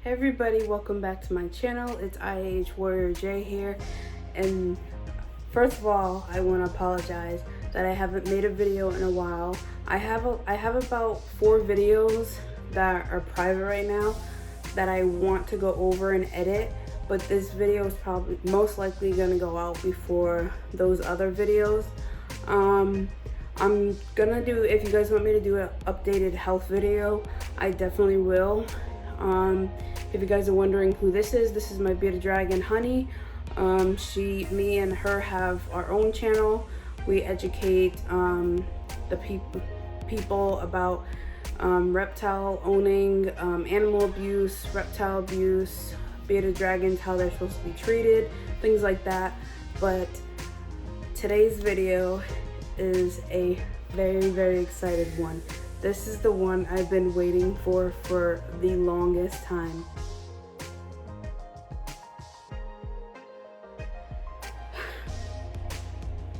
Hey everybody, welcome back to my channel. It's IIHWARRIORJay here, and first of all, I want to apologize that I haven't made a video in a while. I have about 4 videos that are private right now that I want to go over and edit, but this video is probably most likely going to go out before those other videos. I'm gonna do, if you guys want me to do an updated health video, I definitely will. If you guys are wondering who this is my bearded dragon Honey. Me and her have our own channel. We educate the people about reptile owning, animal abuse, reptile abuse, bearded dragons, how they're supposed to be treated, things like that. But today's video is a very excited one. This is the one I've been waiting for the longest time.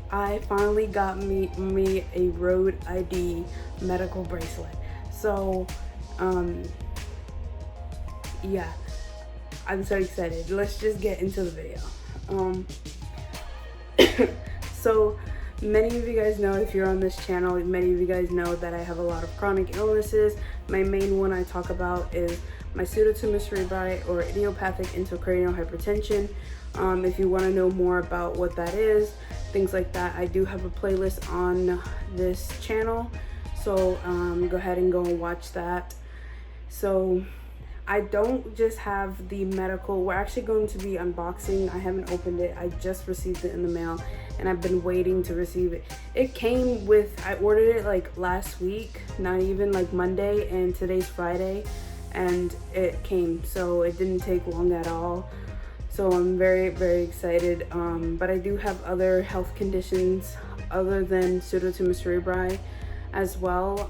I finally got me a Road ID medical bracelet. So, yeah, I'm so excited. Let's just get into the video. So, many of you guys know, if you're on this channel, many of you guys know that I have a lot of chronic illnesses. My main one I talk about is my pseudotumor cerebri, or idiopathic intracranial hypertension. If you want to know more about what that is, things like that, I do have a playlist on this channel, so go ahead and go and watch that. So I don't just have the medical, we're actually going to be unboxing. I haven't opened it, I just received it in the mail and I've been waiting to receive it. It came with, I ordered it like last week, not even like Monday, and today's Friday, and it came, so it didn't take long at all. So I'm very excited, but I do have other health conditions other than pseudotumor cerebri as well.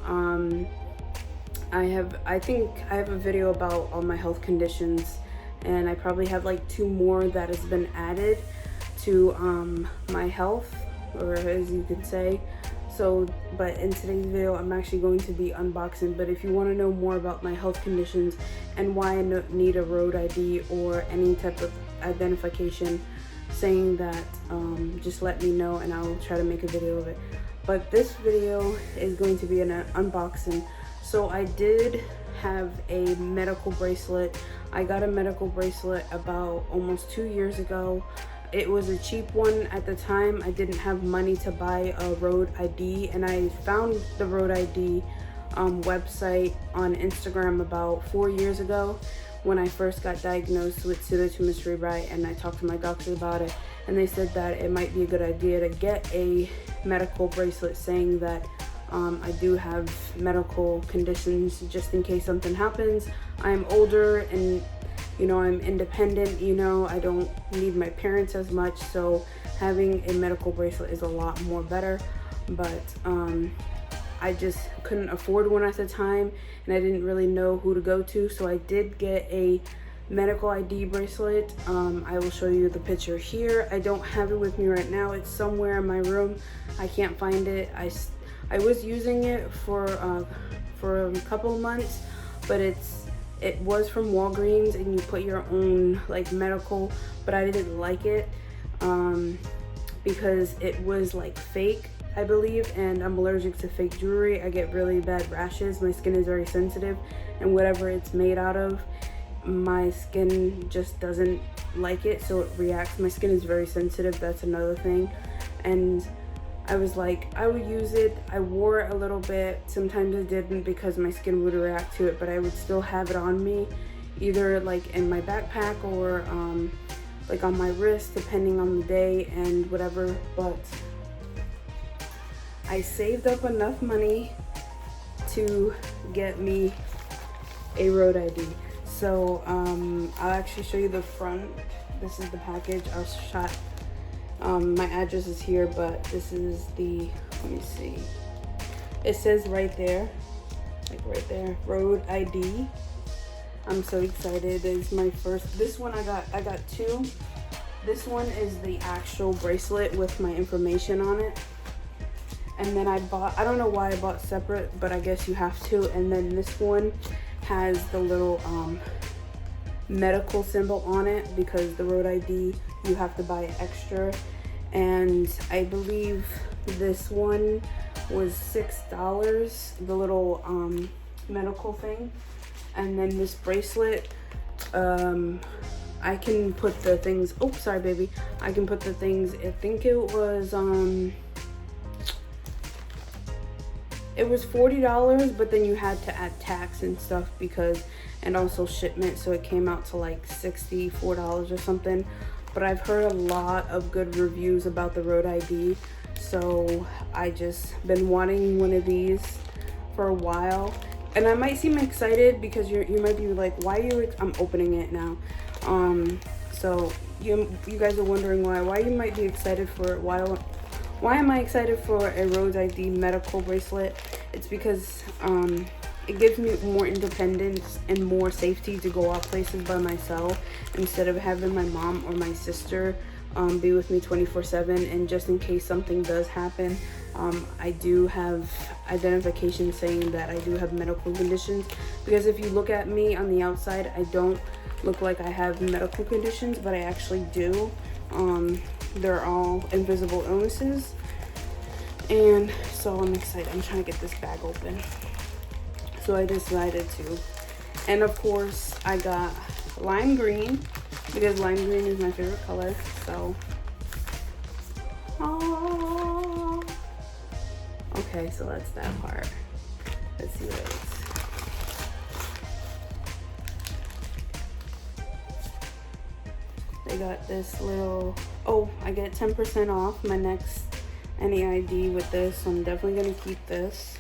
I think I have a video about all my health conditions, and I probably have like 2 more that has been added to my health, or as you could say. So, but in today's video, I'm actually going to be unboxing. But if you want to know more about my health conditions and why I need a road ID or any type of identification saying that, just let me know and I'll try to make a video of it. But this video is going to be an unboxing. So I did have a medical bracelet. I got a medical bracelet about almost 2 years ago. It was a cheap one at the time. I didn't have money to buy a Road ID, and I found the Road ID website on Instagram about 4 years ago when I first got diagnosed with pseudotumor cerebri, and I talked to my doctor about it, and they said that it might be a good idea to get a medical bracelet saying that I do have medical conditions just in case something happens. I'm older and, you know, I'm independent, you know, I don't need my parents as much, so having a medical bracelet is a lot more better. But I just couldn't afford one at the time, and I didn't really know who to go to, so I did get a medical ID bracelet. I will show you the picture here. I don't have it with me right now. It's somewhere in my room. I can't find it. I was using it for a couple of months, but it was from Walgreens, and you put your own like medical, but I didn't like it because it was like fake, I believe, and I'm allergic to fake jewelry. I get really bad rashes. My skin is very sensitive, and whatever it's made out of, my skin just doesn't like it, so it reacts. My skin is very sensitive, that's another thing. And I was like, I would use it. I wore it a little bit. Sometimes I didn't because my skin would react to it, but I would still have it on me, either like in my backpack or like on my wrist, depending on the day and whatever. But I saved up enough money to get me a Road ID. So I'll actually show you the front. This is the package. I'll shot. My address is here, but this is the, let me see. It says right there, like right there, Road ID. I'm so excited. It's my first, this one I got 2. This one is the actual bracelet with my information on it. And then I bought, I don't know why I bought separate, but I guess you have to. And then this one has the little medical symbol on it, because the road ID you have to buy extra, and I believe this one was $6, the little medical thing. And then this bracelet, I can put the things, oh sorry baby, I can put the things, I think it was $40, but then you had to add tax and stuff, because, and also shipment, so it came out to like $64 or something. But I've heard a lot of good reviews about the road ID, so I just been wanting one of these for a while. And I might seem excited because you might be like, why are you, I'm opening it now. So you guys are wondering why you might be excited for it. Why am I excited for a road ID medical bracelet? It's because it gives me more independence and more safety to go out places by myself, instead of having my mom or my sister be with me 24/7. And just in case something does happen, I do have identification saying that I do have medical conditions. Because if you look at me on the outside, I don't look like I have medical conditions, but I actually do. They're all invisible illnesses. And so I'm excited. I'm trying to get this bag open. So I decided to. And of course I got lime green, because lime green is my favorite color. So okay, so that's that part. Let's see what it is. They got this little, oh, I get 10% off my next any ID with this, so I'm definitely gonna keep this.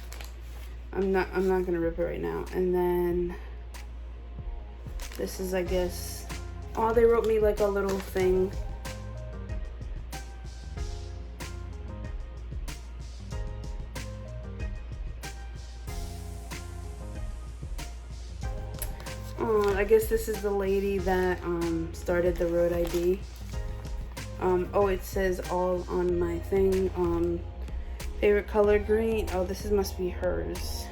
I'm not gonna rip it right now. And then this is, I guess, oh, they wrote me like a little thing. I guess this is the lady that started the road ID. Oh, it says all on my thing. Favorite color green. Oh, this must be hers.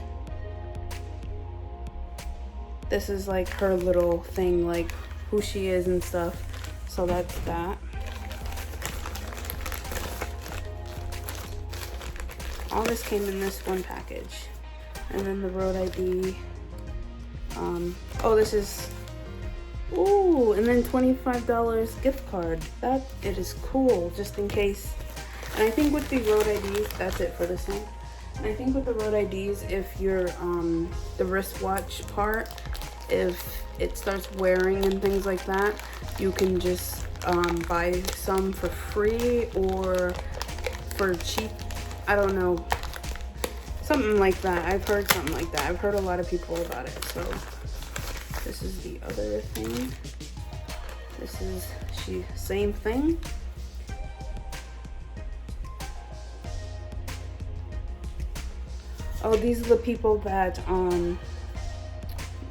This is like her little thing, like who she is and stuff. So that's that. All this came in this one package. And then the road ID. Oh, this is, ooh, and then $25 gift card. That, it is cool, just in case. And I think with the road IDs, that's it for this one. And I think with the road IDs, if you're, the wristwatch part, if it starts wearing and things like that, you can just buy some for free or for cheap. I don't know. Something like that. I've heard something like that. I've heard a lot of people about it. So this is the other thing. This is same thing. Oh, these are the people that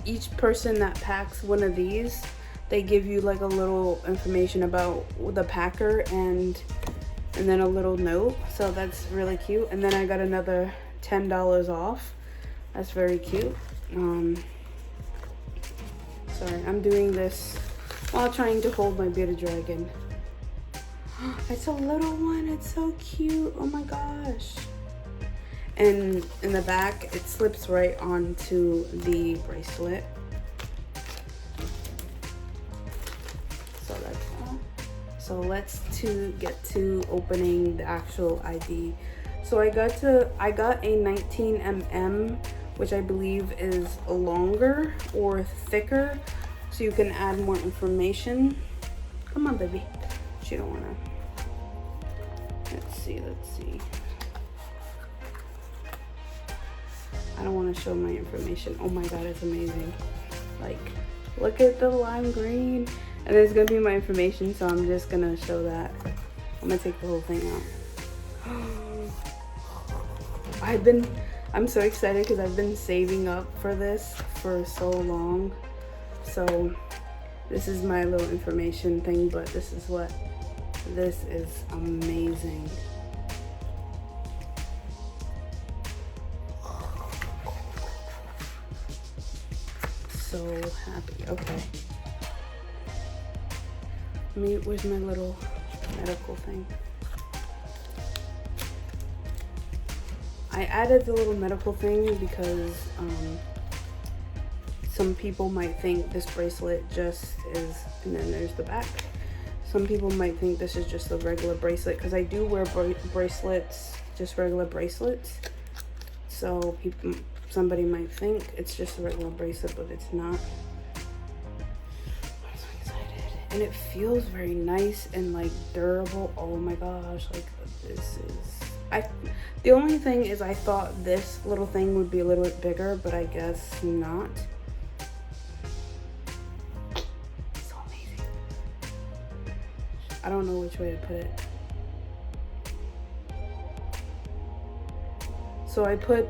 each person that packs one of these, they give you like a little information about the packer and then a little note. So that's really cute. And then I got another $10 off. That's very cute. Sorry, I'm doing this while trying to hold my bearded dragon. It's a little one. It's so cute. Oh my gosh. And in the back, it slips right onto the bracelet. So that's that. So let's get to opening the actual ID. So I got a 19 mm, which I believe is longer or thicker, so you can add more information. Come on, baby. She don't wanna. Let's see. I don't want to show my information. Oh my god, it's amazing. Like, look at the lime green. And there's gonna be my information, so I'm just gonna show that. I'm gonna take the whole thing out. I'm so excited because I've been saving up for this for so long. So this is my little information thing, but this is amazing. So happy. Okay. Where's my little medical thing? I added the little medical thing because some people might think this bracelet just is, and then there's the back. Some people might think this is just a regular bracelet because I do wear bracelets, just regular bracelets. So somebody might think it's just a regular bracelet, but it's not. I'm so excited. And it feels very nice and like durable. Oh my gosh, like this is, the only thing is I thought this little thing would be a little bit bigger, but I guess not. So amazing. I don't know which way to put it. So I put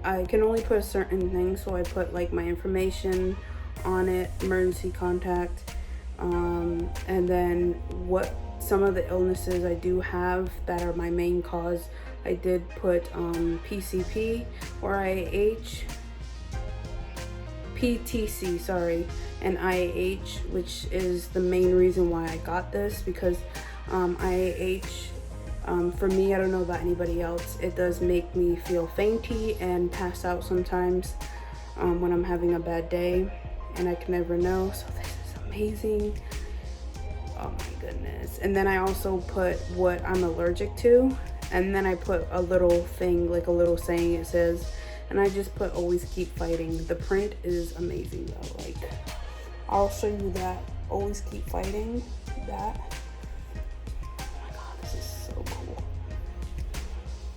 I can only put a certain thing, so I put like my information on it, emergency contact, and then what some of the illnesses I do have that are my main cause. I did put PCP or IIH, PTC, sorry, and IIH, which is the main reason why I got this, because IIH, for me, I don't know about anybody else, it does make me feel fainty and pass out sometimes when I'm having a bad day, and I can never know. So this is amazing. Oh my goodness. And then I also put what I'm allergic to, and then I put a little thing, like a little saying it says, and I just put always keep fighting. The print is amazing though. Like, I'll show you that. Always keep fighting. That. Oh my god, this is so cool.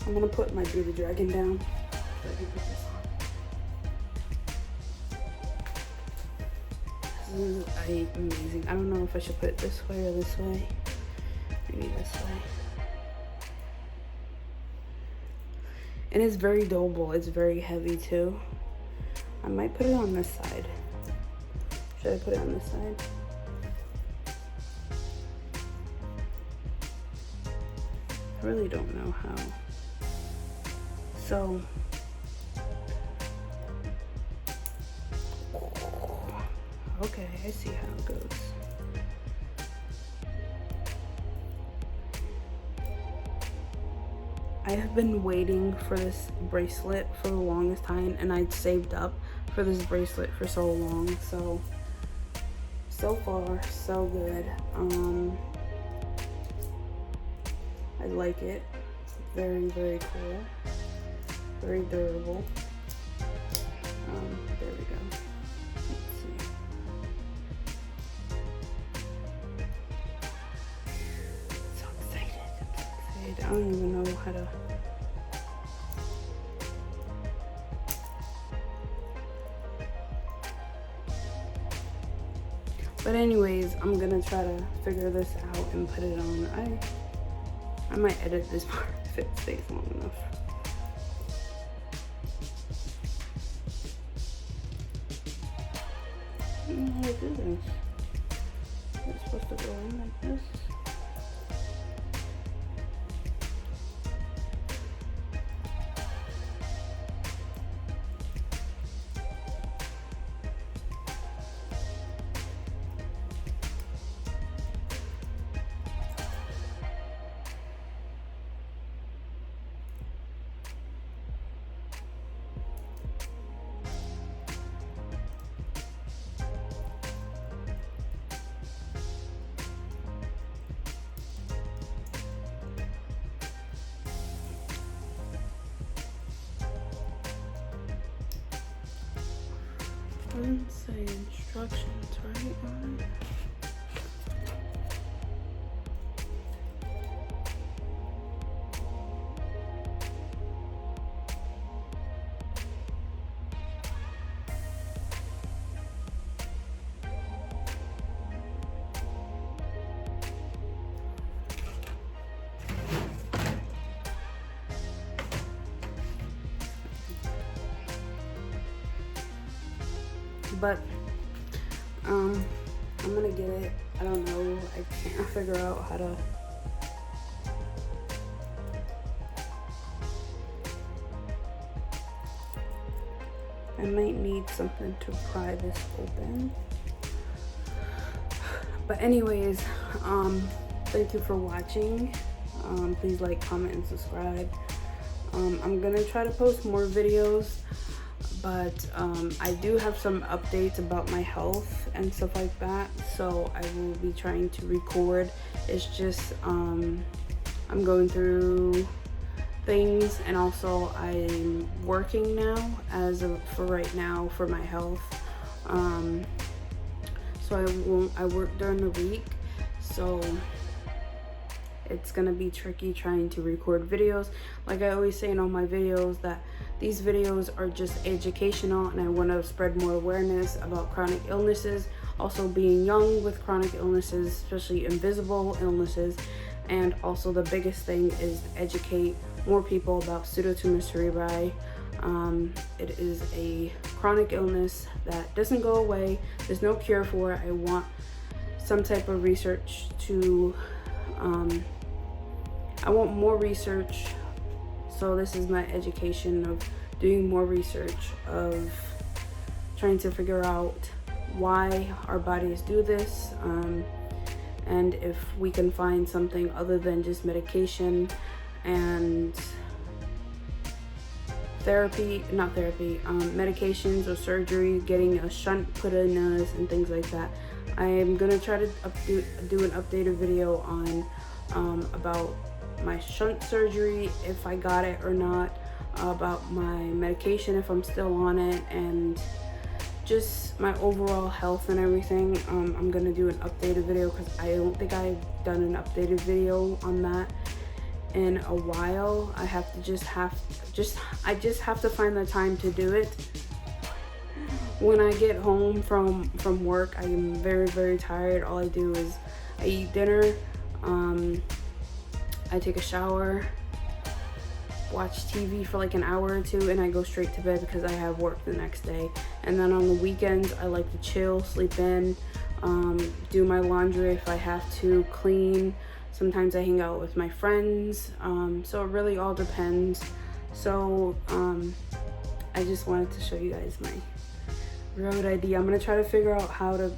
I'm gonna put my bearded dragon down so I can put this on. This is amazing. I don't know if I should put it this way or this way. Maybe this way. And it's very durable. It's very heavy too. I might put it on this side. Should I put it on this side? I really don't know how. So, okay, I see how it goes. I have been waiting for this bracelet for the longest time, and I'd saved up for this bracelet for so long. So far, so good. I like it. Very, very cool. Very durable. There we go. Let's see. So excited. I don't even know how to. But anyways, I'm gonna try to figure this out and put it on. I might edit this part if it stays long enough. I don't know how to do this. It's supposed to go in like this. Doesn't say instructions right on it. But I'm gonna get it. I don't know. I can't figure out how to. I might need something to pry this open. But anyways, thank you for watching. Please like, comment, and subscribe. I'm gonna try to post more videos, but I do have some updates about my health and stuff like that, so I will be trying to record. It's just I'm going through things, and also I'm working now for right now for my health. So I work during the week, so it's gonna be tricky trying to record videos. Like I always say in all my videos, that these videos are just educational, and I want to spread more awareness about chronic illnesses, also being young with chronic illnesses, especially invisible illnesses. And also the biggest thing is educate more people about pseudotumor cerebri. It is a chronic illness that doesn't go away. There's no cure for it. I want some type of research to I want more research, so this is my education of doing more research, of trying to figure out why our bodies do this, and if we can find something other than just medication and medications or surgery, getting a shunt put in us and things like that. I am gonna try to do an updated video on about my shunt surgery, if I got it or not, about my medication, if I'm still on it, and just my overall health and everything. I'm gonna do an updated video because I don't think I've done an updated video on that in a while. I just have to find the time to do it. When I get home from work, I am very tired. All I do is I eat dinner, I take a shower, watch TV for like an hour or two, and I go straight to bed because I have work the next day. And then on the weekends, I like to chill, sleep in, do my laundry if I have to, clean. Sometimes I hang out with my friends, so it really all depends. So I just wanted to show you guys my Rode ID. I'm gonna try to figure out how to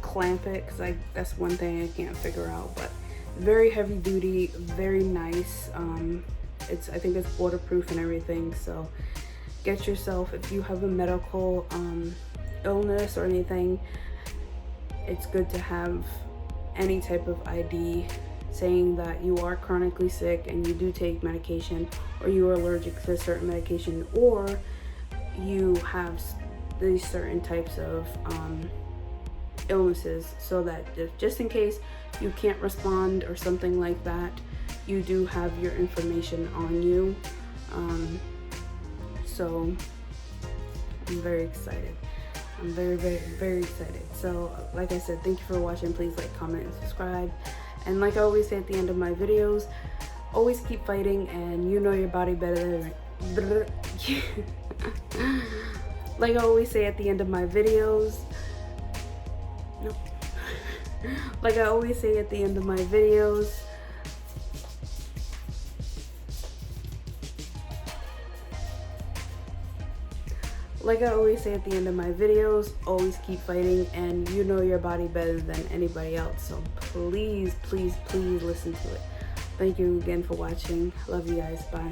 clamp it, because that's one thing I can't figure out. But very heavy duty, very nice. I think it's waterproof and everything. So get yourself, if you have a medical illness or anything, it's good to have any type of ID saying that you are chronically sick and you do take medication, or you are allergic to a certain medication, or you have these certain types of illnesses, so that just in case you can't respond or something like that, you do have your information on you. So I'm very excited. I'm very excited. So like I said, thank you for watching. Please like, comment, and subscribe. And like I always say at the end of my videos, always keep fighting, and you know your body better than like I always say at the end of my videos, like I always say at the end of my videos, always keep fighting, and you know your body better than anybody else. So please listen to it. Thank you again for watching. Love you guys. Bye.